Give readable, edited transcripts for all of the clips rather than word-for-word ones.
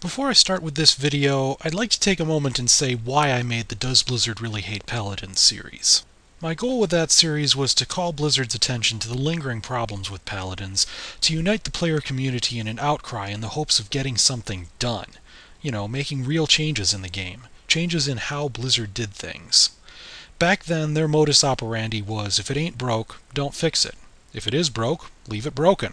Before I start with this video, I'd like to take a moment and say why I made the Does Blizzard Really Hate Paladins series. My goal with that series was to call Blizzard's attention to the lingering problems with Paladins, to unite the player community in an outcry in the hopes of getting something done. Making real changes in the game. Changes in how Blizzard did things. Back then, their modus operandi was, if it ain't broke, don't fix it. If it is broke, leave it broken.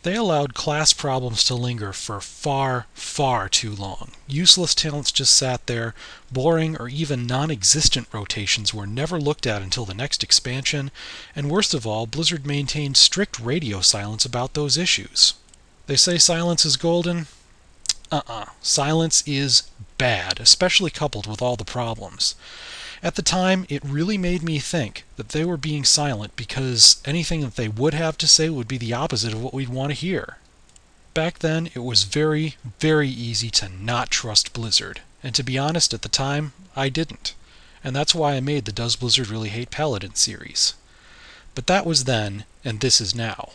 They allowed class problems to linger for far, far too long. Useless talents just sat there. Boring or even non-existent rotations were never looked at until the next expansion. And worst of all, Blizzard maintained strict radio silence about those issues. They say silence is golden? Silence is bad, especially coupled with all the problems. At the time, it really made me think that they were being silent because anything that they would have to say would be the opposite of what we'd want to hear. Back then, it was very, very easy to not trust Blizzard. And to be honest, at the time, I didn't. And that's why I made the Does Blizzard Really Hate Paladins series. But that was then, and this is now.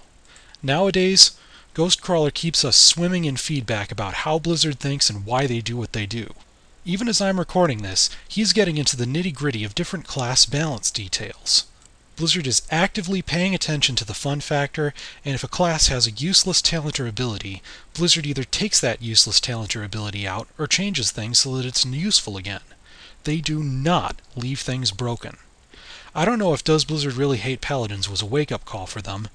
Nowadays, Ghostcrawler keeps us swimming in feedback about how Blizzard thinks and why they do what they do. Even as I'm recording this, he's getting into the nitty-gritty of different class balance details. Blizzard is actively paying attention to the fun factor, and if a class has a useless talent or ability, Blizzard either takes that useless talent or ability out, or changes things so that it's useful again. They do not leave things broken. I don't know if Does Blizzard Really Hate Paladins was a wake-up call for them,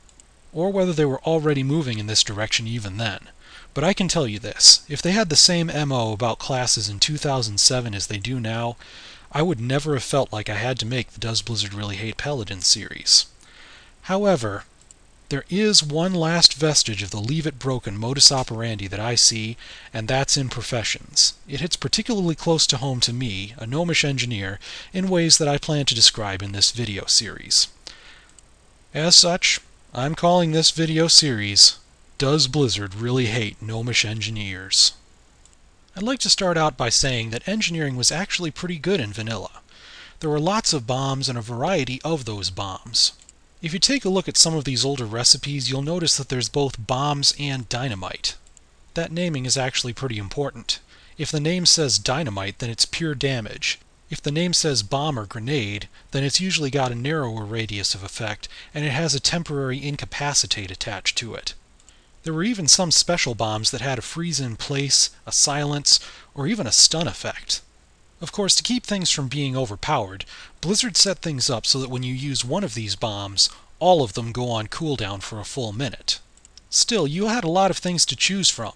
or whether they were already moving in this direction even then. But I can tell you this, if they had the same MO about classes in 2007 as they do now, I would never have felt like I had to make the Does Blizzard Really Hate Paladins series. However, there is one last vestige of the leave it broken modus operandi that I see, and that's in professions. It hits particularly close to home to me, a Gnomish engineer, in ways that I plan to describe in this video series. As such, I'm calling this video series, Does Blizzard Really Hate Gnomish Engineers? I'd like to start out by saying that engineering was actually pretty good in vanilla. There were lots of bombs and a variety of those bombs. If you take a look at some of these older recipes, you'll notice that there's both bombs and dynamite. That naming is actually pretty important. If the name says dynamite, then it's pure damage. If the name says bomb or grenade, then it's usually got a narrower radius of effect, and it has a temporary incapacitate attached to it. There were even some special bombs that had a freeze in place, a silence, or even a stun effect. Of course, to keep things from being overpowered, Blizzard set things up so that when you use one of these bombs, all of them go on cooldown for a full minute. Still, you had a lot of things to choose from,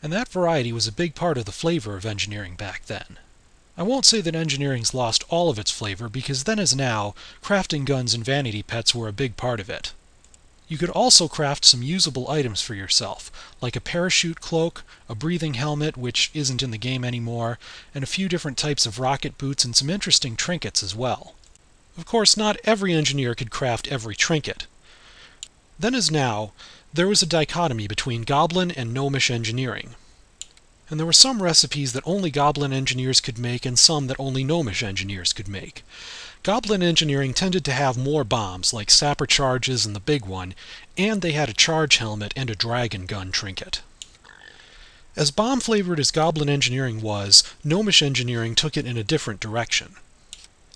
and that variety was a big part of the flavor of engineering back then. I won't say that engineering's lost all of its flavor, because then as now, crafting guns and vanity pets were a big part of it. You could also craft some usable items for yourself, like a parachute cloak, a breathing helmet, which isn't in the game anymore, and a few different types of rocket boots and some interesting trinkets as well. Of course, not every engineer could craft every trinket. Then as now, there was a dichotomy between Goblin and Gnomish engineering. And there were some recipes that only Goblin engineers could make and some that only Gnomish engineers could make. Goblin engineering tended to have more bombs, like sapper charges and the big one, and they had a charge helmet and a dragon gun trinket. As bomb-flavored as Goblin engineering was, Gnomish engineering took it in a different direction.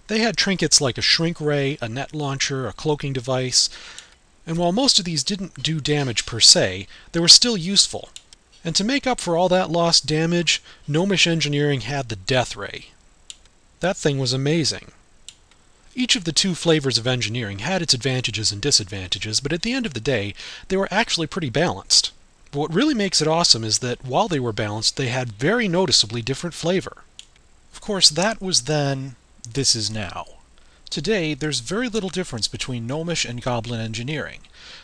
They had trinkets like a shrink ray, a net launcher, a cloaking device, and while most of these didn't do damage per se, they were still useful. And to make up for all that lost damage, Gnomish engineering had the death ray. That thing was amazing. Each of the two flavors of engineering had its advantages and disadvantages, but at the end of the day, they were actually pretty balanced. But what really makes it awesome is that while they were balanced, they had very noticeably different flavor. Of course, that was then, this is now. Today, there's very little difference between Gnomish and Goblin engineering.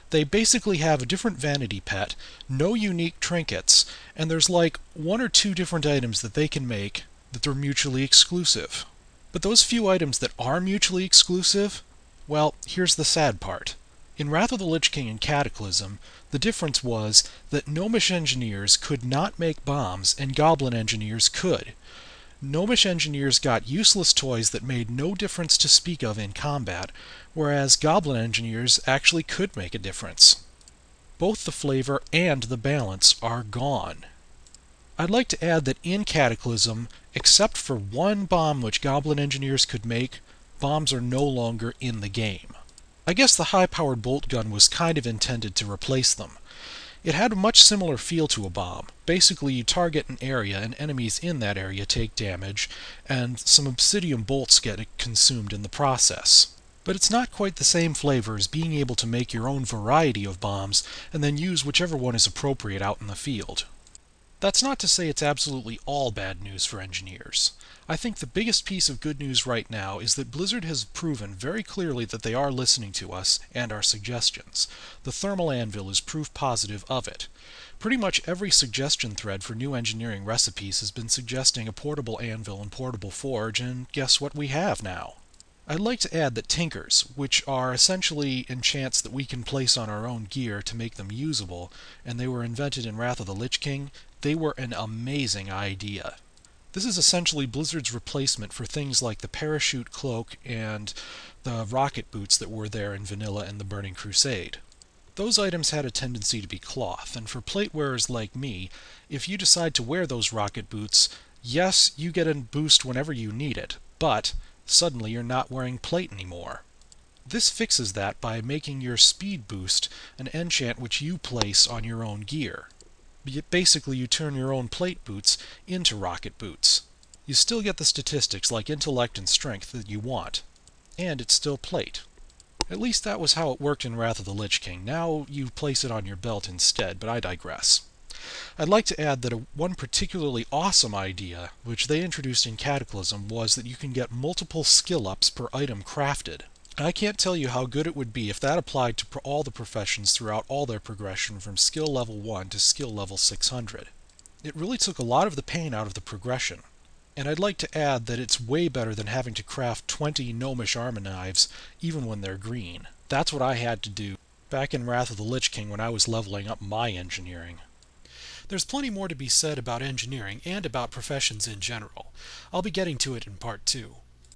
They basically have a different vanity pet, no unique trinkets, and there's like one or two different items that they can make that they're mutually exclusive. But those few items that are mutually exclusive, well, here's the sad part. In Wrath of the Lich King and Cataclysm, the difference was that Gnomish engineers could not make bombs and Goblin engineers could. Gnomish engineers got useless toys that made no difference to speak of in combat, whereas Goblin engineers actually could make a difference. Both the flavor and the balance are gone. I'd like to add that in Cataclysm, except for one bomb which Goblin engineers could make, bombs are no longer in the game. I guess the high-powered bolt gun was kind of intended to replace them. It had a much similar feel to a bomb. Basically, you target an area and enemies in that area take damage, and some obsidian bolts get consumed in the process. But it's not quite the same flavor as being able to make your own variety of bombs and then use whichever one is appropriate out in the field. That's not to say it's absolutely all bad news for engineers. I think the biggest piece of good news right now is that Blizzard has proven very clearly that they are listening to us and our suggestions. The thermal anvil is proof positive of it. Pretty much every suggestion thread for new engineering recipes has been suggesting a portable anvil and portable forge, and guess what we have now? I'd like to add that tinkers, which are essentially enchants that we can place on our own gear to make them usable, and they were invented in Wrath of the Lich King, they were an amazing idea. This is essentially Blizzard's replacement for things like the parachute cloak and the rocket boots that were there in Vanilla and the Burning Crusade. Those items had a tendency to be cloth, and for plate wearers like me, if you decide to wear those rocket boots, yes, you get a boost whenever you need it, but suddenly you're not wearing plate anymore. This fixes that by making your speed boost an enchant which you place on your own gear. Basically, you turn your own plate boots into rocket boots. You still get the statistics like intellect and strength that you want, and it's still plate. At least that was how it worked in Wrath of the Lich King. Now you place it on your belt instead, but I digress. I'd like to add that one particularly awesome idea, which they introduced in Cataclysm, was that you can get multiple skill ups per item crafted. I can't tell you how good it would be if that applied to all the professions throughout all their progression from skill level 1 to skill level 600. It really took a lot of the pain out of the progression. And I'd like to add that it's way better than having to craft 20 Gnomish armor knives, even when they're green. That's what I had to do back in Wrath of the Lich King when I was leveling up my engineering. There's plenty more to be said about engineering and about professions in general. I'll be getting to it in part 2.